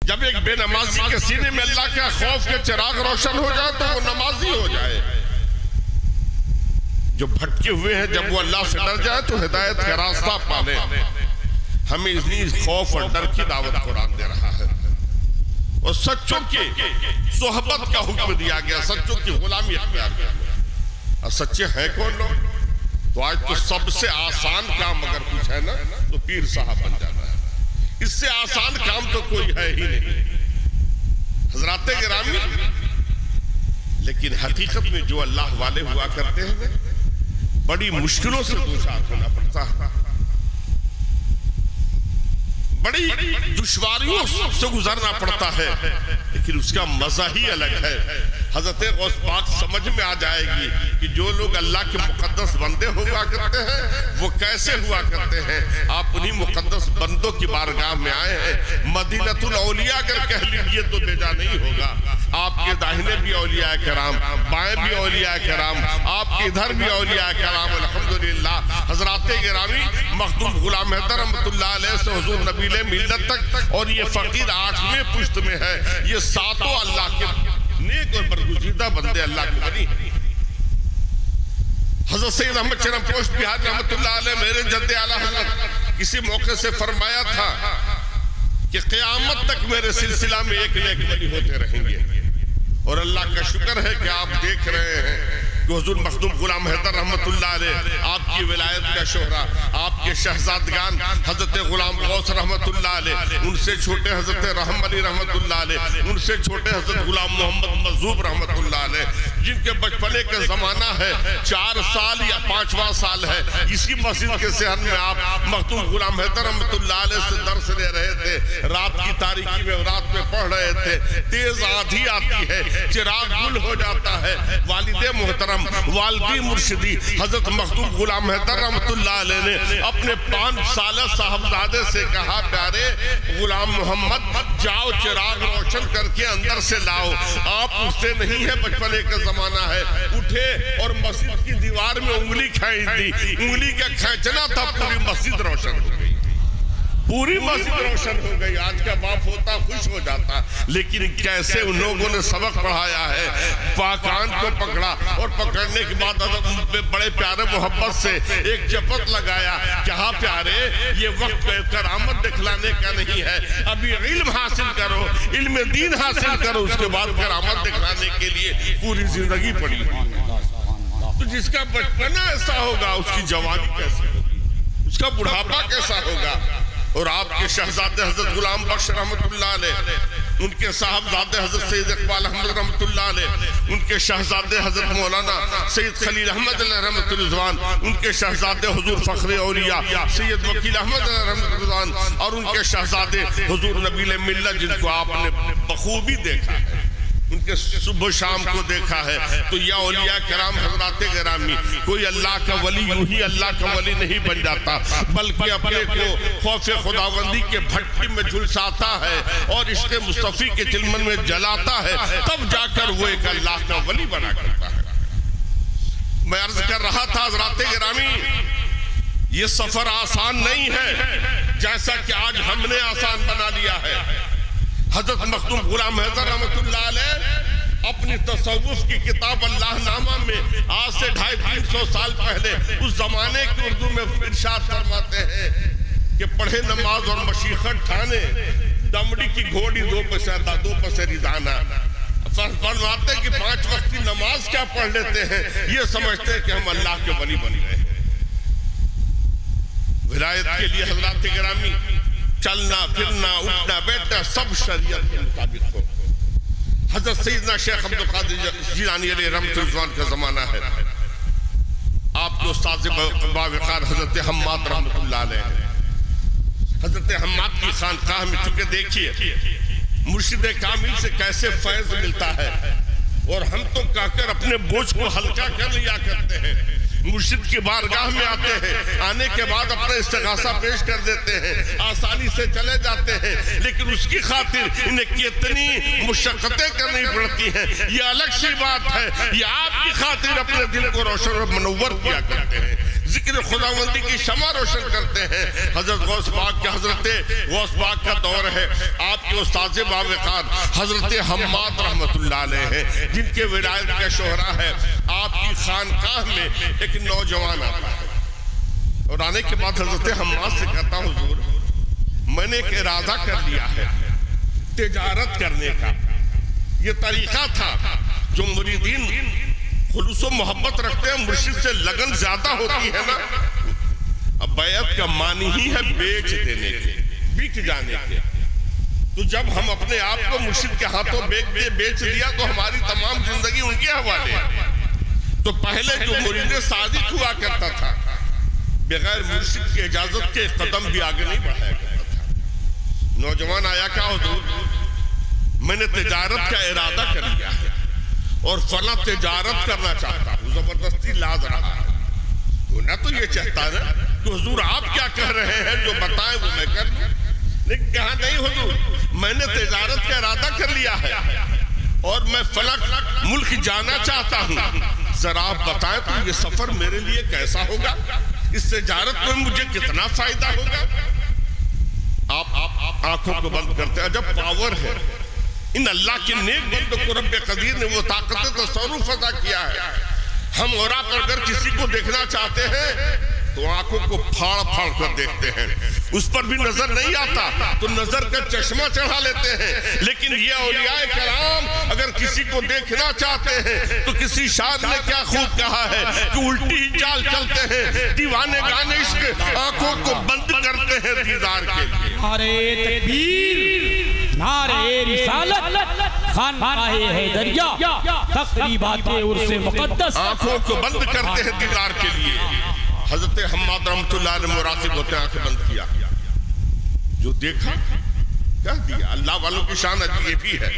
جب ایک بے نمازی کے سینے میں اللہ کا خوف کے چراغ روشن ہو جائے تو وہ نمازی ہو جائے. جو بھٹکے ہوئے ہیں جب وہ اللہ سے ڈر جائے تو ہدایت کا راستہ پالے. ہمیں اس خوف اور ڈر کی دعوت قرآن دے رہا ہے. اور سچوں کی صحبت کا حکم دیا گیا, سچوں کی غلامی اختیار کیا گیا. اور سچے ہیں کون لوگ؟ تو آج تو سب سے آسان کام اگر کچھ ہے نا تو پیر صاحب بن جانا ہے. اس سے آسان کام تو کوئی ہے ہی نہیں حضرات گرامی. لیکن حقیقت میں جو اللہ والے ہوا کرتے ہیں بڑی مشکلوں سے دوچار ہونا پڑتا ہے, بڑی دشواریوں سے گزرنا پڑتا ہے, لیکن اس کا مزہ ہی الگ ہے. حضرت غوث پاک سمجھ میں آ جائے گی کہ جو لوگ اللہ کے مقدس بندے ہوا کرتے ہیں وہ کیسے ہوا کرتے ہیں. آپ انہی مقدس بندوں کی بارگاہ میں آئے ہیں. مدینۃ الاولیاء اگر کہہ لیجئے تو بیجا نہیں ہوگا. آپ کے داہنے بھی اولیاء کرام, بائیں بھی اولیاء کرام, آپ کے ادھر بھی اولیاء کرام. الحمدللہ حضرات گرامی, مخدوم غلام حیدر رحمت اللہ علیہ سے حضور نبیل ملت تک, اور یہ فقیر 8ویں پشت میں ہے. یہ ساتوں اللہ کے نیک اور برگزیدہ بندے اللہ کے بنی. حضرت سید احمد چرم پوش بہار رحمت اللہ علیہ میرے جد اعلیٰ حضرت کسی موقع سے فرمایا تھا کہ قیامت تک میرے سلسلہ میں ایک نیک ولی ہوتے رہیں گے. اور اللہ کا شکر ہے کہ آپ دیکھ رہے ہیں کہ حضور مخدوم غلام حیدر رحمت اللہ علیہ, آپ کی ولایت کا شہرہ, آپ کے شہزادگان حضرت غلام غوث رحمت اللہ علیہ, ان سے چھوٹے حضرت رحم علی رحمت اللہ علیہ, ان سے چھوٹے حضرت غلام محمد مذہوب رحمت اللہ علیہ, جن کے بچپنے کا زمانہ ہے 4 سال یا 5واں سال ہے. اسی مسجد کے صحن میں آپ مخدوم غلام حیدر رحمت اللہ علیہ سے درس لے رہے تھے. رات کی تاریکی میں رات میں پڑھ رہے تھے. تیز آندھی آتی ہے, چراغ گل ہو جاتا ہے. والد محترم والدی مرشدی حضرت مخدوم غلام حیدر رحمت اللہ علیہ نے اپنے 5 سالہ صاحبزادے سے کہا, پیارے غلام محمد جاؤ چراغ روشن کر کے اندر سے لاؤ. آپ اٹھتے نہیں ہیں, بچپنے کا زمانہ ہے. اٹھے اور مسجد کی دیوار میں انگلی کھینچ دی. انگلی کا کھینچنا تھا, پوری مسجد روشن ہو گئی, پوری مسجد روشن ہو گئی. آج کا باپ ہوتا خوش ہو جاتا, لیکن کیسے ان لوگوں نے سبق پڑھایا ہے. پاکان کو پکڑا اور پکڑنے کے بعد بڑے پیارے محبت سے ایک چپت لگایا. کہا پیارے یہ وقت کرامت دکھلانے کا نہیں ہے, ابھی علم حاصل کرو, علم دین حاصل کرو, اس کے بعد کرامت دکھلانے کے لیے پوری زندگی پڑی. تو جس کا بچپنا ایسا ہوگا اس کی جوانی کیسے ہوگی, اس کا بڑھاپا کیسا ہوگا. اور آپ کے شہزادے حضرت غلام بخش رحمت اللہ علیہ, ان کے صاحبزادے حضرت سید اقبال احمد رحمت اللہ علیہ, ان کے شہزادے حضرت مولانا سید خلیل احمد علیہ رحمت رضوان, ان کے شہزادے حضور فخر اولیاء سید وکیل احمد علیہ رحمت رضوان, اور ان کے شہزادے حضور نبیل ملت جن کو آپ نے بخوبی دیکھا ہے, ان کے صبح شام کو دیکھا ہے. تو یا اولیاء کرام حضرات گرامی, کوئی اللہ کا ولی یوں ہی اللہ کا ولی نہیں بن جاتا, بلکہ اپنے کو خوف خداوندی کے بھٹی میں جھلساتا ہے اور عشق مصطفی کے چلمن میں جلاتا ہے, تب جا کر وہ ایک اللہ کا ولی بنا کرتا ہے. میں عرض کر رہا تھا حضرات گرامی, یہ سفر آسان نہیں ہے جیسا کہ آج ہم نے آسان بنا لیا ہے. حضرت مخدوم غلام حیدر رحمت اللہ علیہ اپنی تصوف کی کتاب اللہ نامہ میں آج سے 250-300 سال پہلے اس زمانے کی اردو میں ارشاد فرماتے ہیں کہ پڑھے نماز اور مشیخت ٹھانے, دمڑی کی گھوڑی 2 پسری دانا. فرماتے ہیں کہ 5 وقت کی نماز کیا پڑھ لیتے ہیں, یہ سمجھتے ہیں کہ ہم اللہ کے ولی بن گئے ہیں. ولایت کے لیے حضرات گرامی چلنا پھرنا اٹھنا بیٹھنا سب شریعت کے مطابق ہو. حضرت سیدنا شیخ عبدالقادر جیلانی علیہ رحمت رضوان کا زمانہ ہے. آپ کے استاذ باوقار حضرت حماد رحمت اللہ علیہ, حضرت حماد کی خانقاہ میں چکے دیکھیے مرشد کامل سے کیسے فیض ملتا ہے, اور ہم تو کہہ کر اپنے بوجھ کو ہلکا کر لیا کرتے ہیں. مرشد کی بارگاہ میں آتے ہیں, آنے کے بعد اپنا استغاثہ پیش کر دیتے ہیں, آسانی سے چلے جاتے ہیں, لیکن اس کی خاطر انہیں کتنی مشقتیں کرنی پڑتی ہیں یہ الگ سی بات ہے. یہ آپ کی خاطر اپنے دل کو روشن اور منور کیا کرتے ہیں, ذکر خداوندی کی شمع روشن کرتے ہیں۔ حضرت غوث پاک کے حضرت غوث پاک کا دور ہے، آپ کے استاذ باوقار حضرت حماد رحمت اللہ علیہ ہیں، جن کے ولایت کا شہرہ ہے۔ آپ کی خانقاہ میں ایک نوجوان آتا ہے اور آنے کے بعد حضرت حماد سے کہتا ہوں حضور میں نے ایک ارادہ کر لیا ہے تجارت کرنے کا۔ یہ طریقہ تھا جو مریدین خلوص و محبت رکھتے ہیں، مرشد سے لگن زیادہ ہوتی ہے نا۔ اب بیعت کا معنی ہی ہے بیچ دینے کے، بک جانے کے۔ تو جب ہم اپنے آپ کو مرشد کے ہاتھوں بیچ دیا تو ہماری تمام زندگی ان کے حوالے ہے۔ تو پہلے جو مرید صادق ہوا کرتا تھا بغیر مرشد کی اجازت کے قدم بھی آگے نہیں بڑھایا کرتا تھا۔ نوجوان آیا کہا حضور میں نے تجارت کا ارادہ کر لیا ہے اور فلاں تجارت کرنا چاہتا ہوں، زبردستی لاز رہا ہے۔ نہ تو یہ چاہتا ہے کہ حضور آپ کیا کہہ رہے ہیں جو بتائیں وہ میں کر لوں، لیکن کہا نہیں حضور میں نے تجارت کا ارادہ کر لیا ہے اور میں فلاں ملک جانا چاہتا ہوں، ذرا آپ بتائیں تو یہ سفر میرے لیے کیسا ہوگا، اس تجارت میں مجھے کتنا فائدہ ہوگا۔ آپ آنکھوں کو بند کرتے ہیں، جب پاور ہے ان اللہ کے نیک بندوں کو رب قدیر نے وہ طاقت تصرف عطا کیا ہے۔ ہم اور آپ اگر کسی کو دیکھنا چاہتے ہیں تو آنکھوں کو پھاڑ پھاڑ کر دیکھتے ہیں، اس پر بھی نظر نہیں آتا تو نظر کا چشمہ چڑھا لیتے ہیں۔ لیکن یہ اولیاء کرام اگر کسی کو دیکھنا چاہتے ہیں تو کسی شاعر نے کیا خوب کہا ہے کہ الٹی چال چلتے ہیں دیوانے گانے عشق، آنکھوں کو بند کرتے ہیں دیدار کے لیے۔ نعرہ تکبیر، نعرہ رسالت، خانقاہ حیدریہ، تقریبات عرس مقدس، آنکھوں کو بند کرتے ہیں دیدار کے لیے۔ حضرت حماد رحمت اللہ علیہ مراقب ہوتے ہیں، آنکھیں بند کیا، جو دیکھا کہہ دیا۔ اللہ والوں کی شان یہ بھی ہے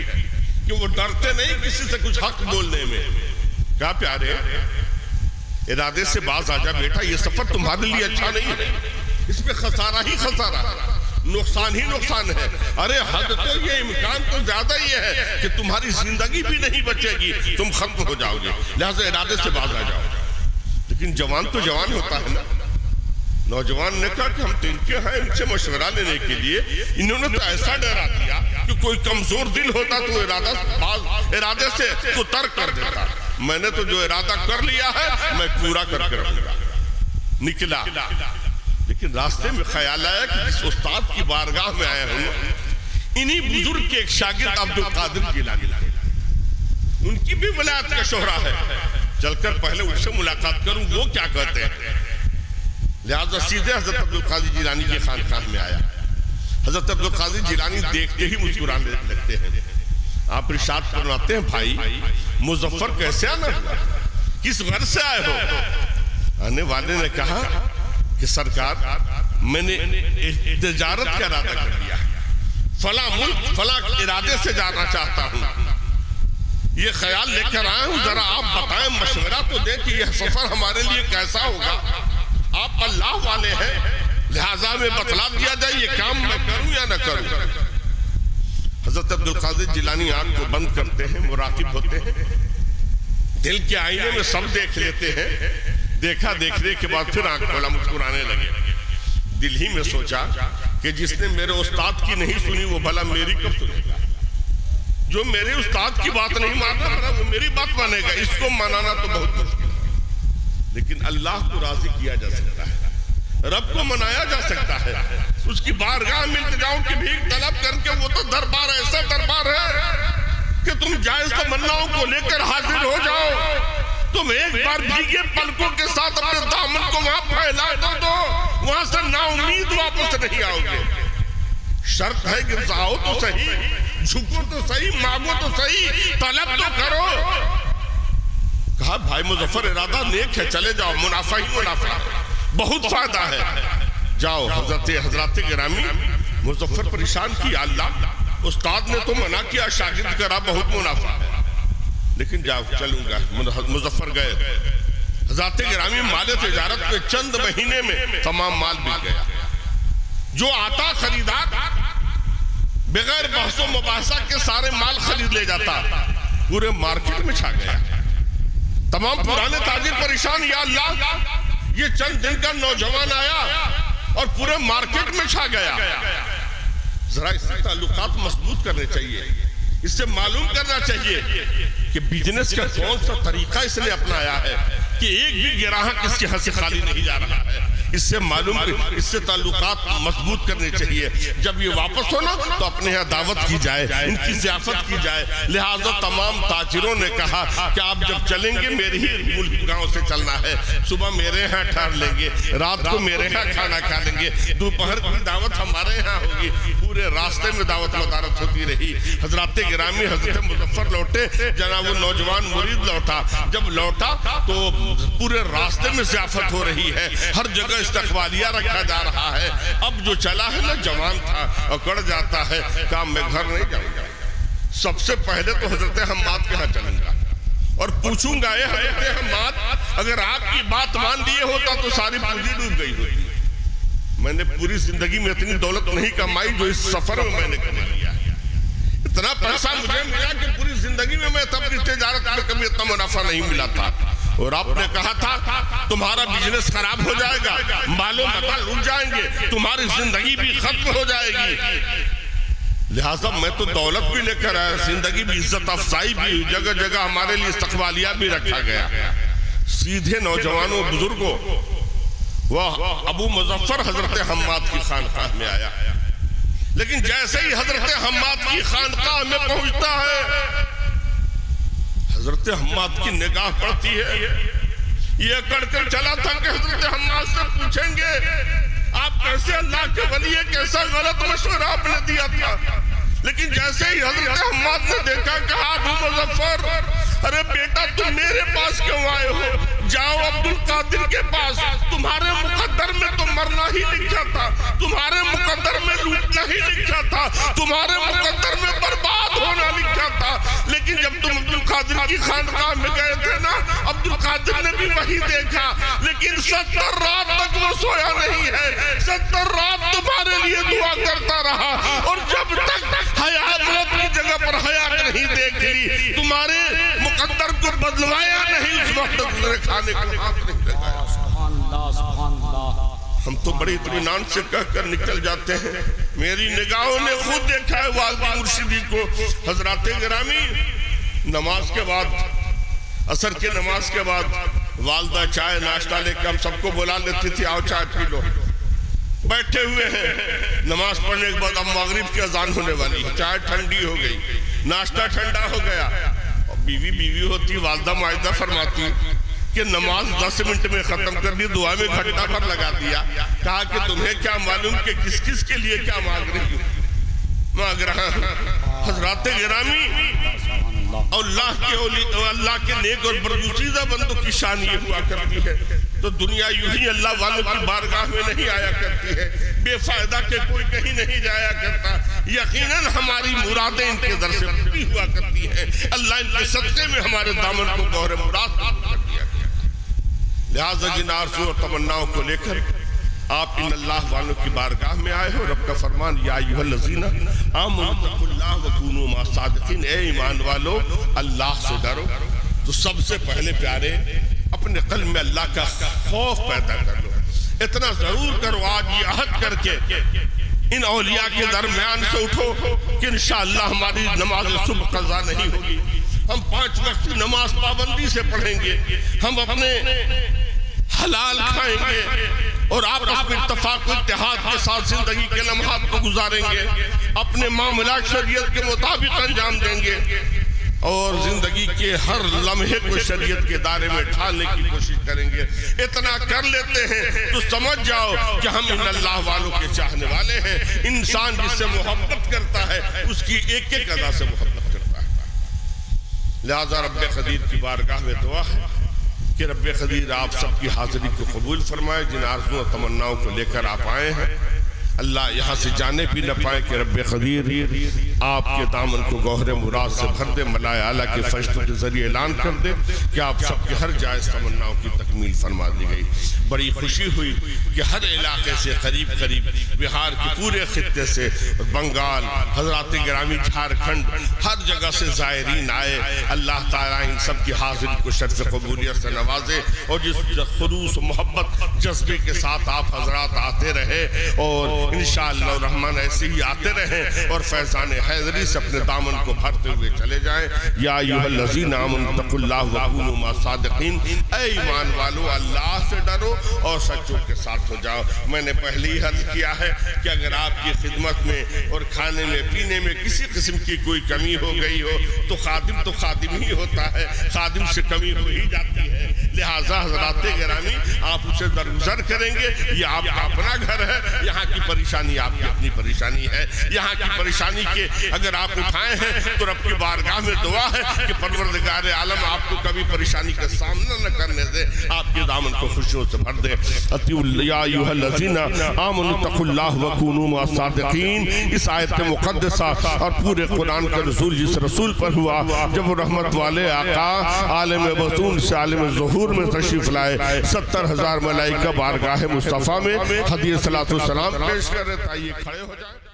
کہ وہ ڈرتے نہیں کسی سے کچھ حق بولنے میں۔ کیا پیارے ارادے سے باز آجا بیٹا، یہ سفر تمہارے لیے اچھا نہیں ہے، اس میں خسارہ ہی خسارہ ہے، نقصان ہی نقصان ہے۔ ارے حد تو یہ امکان تو زیادہ یہ ہے کہ تمہاری زندگی بھی نہیں بچے گی، تم ختم ہو جاؤ گے، لہذا ارادے سے باز آ جاؤ۔ لیکن جوان تو جوان ہوتا ہے نا۔ نوجوان نے کہا کہ ہم تو ان کے ہیں، ان سے مشورہ لینے کے لیے انہوں نے تو ایسا ڈرا دیا کہ کوئی کمزور دل ہوتا تو ارادے سے تو ترک کر دیتا۔ میں نے تو جو ارادہ کر لیا ہے میں پورا کر کے رہوں گا۔ نکلا، لیکن راستے میں خیال آیا کہ جس استاد کی بارگاہ میں آیا ہوں انہی بزرگ کے ایک شاگرد عبدالقادر جیلانی، ان کی بھی ولایت کا شہرہ ہے، چل کر پہلے ان سے ملاقات کروں وہ کیا کہتے ہیں۔ لہذا سیدھے حضرت عبدالقادر جیلانی کے خانقاہ میں آیا۔ حضرت عبدالقادر جیلانی دیکھتے ہی مسکرانے لگتے ہیں۔ آپ ارشاد فرماتے ہیں بھائی مظفر کیسے آنا ہوا، کس غرض سے آئے ہو؟ آنے والے نے کہا کہ سرکار میں نے تجارت کا ارادہ کر لیا، فلاں ملک فلاں ارادے سے جانا چاہتا ہوں، یہ خیال لے کر آئے ہوں، ذرا آپ بتائیں مشورہ تو دیں کہ یہ سفر ہمارے لیے کیسا ہوگا۔ آپ اللہ والے ہیں لہٰذا میں بتلا دیا جائے یہ کام میں کروں یا نہ کروں۔ حضرت عبدالقادر جیلانی آنکھ کو بند کرتے ہیں، مراقب ہوتے ہیں، دل کے آئینے میں سب دیکھ لیتے ہیں۔ دیکھا، دیکھنے کے بعد پھر آنکھ کھولا، مسکرانے لگے۔ دل ہی میں سوچا کہ جس نے میرے استاد کی نہیں سنی وہ بھلا میری کب سنے گا، جو میرے استاد کی بات نہیں مانتا وہ میری بات مانے گا، اس کو منانا تو بہت مشکل ہے۔ لیکن اللہ کو راضی کیا جا سکتا ہے، رب کو منایا جا سکتا ہے، اس کی بارگاہ میں التجاؤں کی بھیک طلب کر کے، وہ تو دربار ایسا دربار ہے کہ تم جائز تمناؤں کو لے کر حاضر ہو جاؤ، تم ایک بار بھیگے پلکوں کے ساتھ اپنے دامن کو وہاں پھیلا دو، وہاں سے نا امید واپس نہیں آؤ گے۔ شرط ہے کہ آؤ تو صحیح، جھکو تو صحیح، مانگو تو صحیح، طلب تو کرو۔ کہا بھائی مظفر ارادہ نیک ہے، چلے جاؤ، منافع ہی منافع ہے، بہت فائدہ ہے، جاؤ۔ حضرات گرامی مظفر پریشان کیا، اللہ استاد نے تو منع کیا، شاگرد کرا بہت منافع ہے، لیکن جاؤ چلوں گا۔ مظفر گئے، حضرات گرامی مال تجارت میں چند مہینے میں تمام مال بک گیا، جو آتا خریدار بغیر بحث و مباحثہ کے سارے مال خرید لے جاتا، پورے مارکیٹ میں چھا گیا۔ تمام پرانے تاجر پریشان، یا اللہ یہ چند دن کا نوجوان آیا اور پورے مارکیٹ میں چھا گیا. ذرا اس سے تعلقات مضبوط کرنے چاہیے. اس سے معلوم کرنا چاہیے کہ بزنس کا کون سا طریقہ اس نے اپنایا ہے کہ ایک بھی گراہک اس کے ہاتھ سے خالی نہیں جا رہا ہے. اس سے معلوم اس سے تعلقات مضبوط کرنے چاہیے. جب یہ واپس ہونا تو اپنے یہاں دعوت کی جائے, ان کی ضیافت کی جائے. لہٰذا تمام تاجروں نے کہا کہ آپ جب چلیں گے میرے ہی ملک گاؤں سے چلنا ہے. صبح میرے یہاں ٹھہر لیں گے, رات کو میرے یہاں کھانا کھا لیں گے, دوپہر کی دعوت ہمارے یہاں ہوگی. پورے راستے میں دعوت مدارت ہوتی رہی. حضرات گرامی حضرت مظفر لوٹے, جناب وہ نوجوان مرید لوٹا. جب لوٹا تو پورے راستے میں ضیافت ہو رہی ہے, ہر جگہ استقبالیہ رکھا جا رہا ہے. اب جو چلا ہے نا جوان تھا, اکڑ جاتا ہے, کہا میں گھر نہیں جاؤں گا, سب سے پہلے تو حضرت حماد کے ہاں چلوں گا اور پوچھوں گا اے حضرت حماد اگر آپ کی بات مان لیے ہوتا تو ساری پونجی ڈوب گئی ہوتی. میں نے پوری زندگی میں اتنی دولت نہیں کمائی جو اس سفر میں نے کما لیا. اتنا پیسہ مجھے ملا کہ پوری زندگی میں اپنی تجارت میں کبھی اتنا منافع نہیں ملا تھا. اور آپ نے کہا تھا تمہارا بزنس خراب ہو جائے گا, مال و متا رک جائیں گے, تمہاری زندگی بھی ختم ہو جائے گی. لہٰذا میں تو دولت بھی لے کر آیا, زندگی بھی, عزت افزائی بھی, جگہ جگہ ہمارے لیے استقبالیہ بھی رکھا گیا. سیدھے نوجوانوں بزرگوں وہ ابو مظفر حضرت حماد کی خانقاہ میں آیا. لیکن جیسے ہی حضرت حماد کی خانقاہ میں پہنچتا ہے, حضرت حماد کی نگاہ پڑتی ہے. یہ کڑ کر چلا تھا کہ حضرت حماد سے پوچھیں گے آپ کیسے اللہ کے ولی ہیں, کیسا غلط مشورہ آپ نے دیا تھا. لیکن جیسے ہی حضرت حماد نے دیکھا کہا ابو مظفر ارے بیٹا تم میرے پاس کیوں آئے ہو, جاؤ عبد القادر کے پاس, تمہارے مقدر میں تو مرنا ہی لکھا تھا, تمہارے مقدر میں لوٹنا ہی لکھا تھا, تمہارے مقدر میں برباد ہونا لکھا تھا. لیکن جب تم عبد القادر کی خانقاہ میں گئے تھے نا, عبد القادر نے بھی وہی دیکھا, لیکن 70 رات تک وہ سویا نہیں ہے, 70 رات تمہارے لیے دعا کرتا رہا. اور جب تک حیا موت کی جگہ پر حیا نہیں دیکھ لی, تمہارے مقدر کو بدلوایا نہیں, اس وقت تمہارے کھانے کو ہاتھ نہیں لگایا. سبحان اللہ, سبحان اللہ. ہم تو بڑی اطمینان سے کہہ کر نکل جاتے ہیں. میری نگاہوں نے خود دیکھا ہے والدہ مرشدی کو. حضرات گرامی نماز کے بعد, عصر کے نماز کے بعد والدہ چائے ناشتہ لے کے ہم سب کو بلا لیتی تھی, آؤ چائے پی لو. بیٹھے ہوئے ہیں, نماز پڑھنے کے بعد اب مغرب کی اذان ہونے والی, چائے ٹھنڈی ہو گئی, ناشتہ ٹھنڈا ہو گیا. بیوی ہوتی, والدہ معاہدہ فرماتی کہ نماز 10 منٹ میں ختم کر دی, دعا میں گھنٹہ بھر لگا دیا. کہا کہ تمہیں کیا معلوم کہ کس کس کے لیے کیا مانگ رہا ہوں. حضرات گرامی اللہ کے نیک اور برگزیدہ بندوں کی شان یہ ہوا کرتی ہے تو دنیا یوں ہی اللہ والوں کی بارگاہ میں نہیں آیا کرتی ہے, بے فائدہ کے کوئی کہیں نہیں جایا کرتا. یقیناً ہماری مرادیں ان کے در سے پوری ہوا کرتی ہیں. اللہ ان کے صدقے میں ہمارے دامن کو گوہر مراد کر دیا گیا. لہٰذا جن آرزو اور تمناؤں کو لے کر آپ ان اللہ والوں کی بارگاہ میں آئے ہو. رب کا فرمان یا ایھا الذین آمنوا اتقوا اللہ وکونوا مع الصادقین, اے ایمان والو اللہ سے ڈرو. تو سب سے پہلے پیارے اپنے قلب میں اللہ کا خوف پیدا کر لو. اتنا ضرور کرو آج یہ عہد کر کے ان اولیاء کے درمیان سے اٹھو کہ انشاءاللہ ہماری نماز صبح قضا نہیں ہوگی, ہم 5 وقت نماز پابندی سے پڑھیں گے, ہم اپنے حلال کھائیں گے اور آپس میں اتفاق و اتحاد کے ساتھ زندگی کے لمحات کو گزاریں گے, اپنے معاملات شریعت کے مطابق انجام دیں گے اور زندگی کے ہر لمحے کو شریعت کے دائرے میں ڈھالنے کی کوشش کریں گے. اتنا کر لیتے ہیں تو سمجھ جاؤ کہ ہم ان اللہ والوں کے چاہنے والے ہیں. انسان جس سے محبت کرتا ہے اس کی ایک ایک ادا سے محبت کرتا ہے. لہذا رب قدیر کی بارگاہ میں دعا ہے کہ رب قدیر آپ سب کی حاضری کو قبول فرمائے. جن آرزو و تمناؤں کو لے کر آپ آئے ہیں اللہ یہاں سے جانے بھی نہ پائے کہ رب قدیر آپ کے دامن کو گوہر مراد سے بھر دے، ملائے اعلیٰ کے فرشتوں کے ذریعے اعلان کر دے کہ آپ سب کے ہر جائز تمناؤں کی تکمیل فرما دی گئی۔ بڑی خوشی ہوئی کہ ہر علاقے سے قریب قریب بہار کے پورے خطے سے، بنگال، حضرات گرامی جھارکھنڈ، ہر جگہ سے زائرین آئے۔ اللہ تعالیٰ ان سب کی حاضری کو شرف قبولیت سے نوازے، اور جس خلوص و محبت جذبے کے ساتھ آپ حضرات آتے رہے اور انشاءاللہ الرحمن ایسے ہی آتے رہیں اور فیضان حیدری سے اپنے دامن کو بھرتے ہوئے چلے جائیں۔ یا ایھا الذین آمنوا اتقوا اللہ وکونوا مع الصادقین، اے ایمان والو اللہ سے ڈرو اور سچوں کے ساتھ ہو جاؤ۔ میں نے پہلے ہی عرض کیا ہے کہ اگر آپ کی خدمت میں اور کھانے میں پینے میں کسی قسم کی کوئی کمی ہو گئی ہو تو خادم ہی ہوتا ہے، خادم سے کمی ہو ہی جاتی ہے، لہٰذا حضرات گرامی آپ اسے درگزر کریں گے۔ یہ آپ کا اپنا گھر ہے، یہاں کی پریشانی آپ کی اپنی پریشانی ہے، یہاں کی پریشانی کے اگر آپ اٹھائے ہیں تو رب کی بارگاہ میں دعا ہے کہ پروردگار عالم آپ کو کبھی پریشانی کا سامنا نہ کرنے دے، آپ کے دامن کو خوشیوں سے بھر دے۔ یا ایھا الذین آمنوا اتقوا اللہ وکونوا مع الصادقین، اس آیت مقدسہ اور پورے قرآن کا نزول جس رسول پر ہوا جب رحمت والے آقا عالم بطون سے عالم ظہور میں تشریف لائے، 70,000 ملائکہ بارگاہ مصطفیٰ میں ہدیہ صلاۃ والسلام پیش کر رہے۔ آئیے کھڑے ہو جائیں۔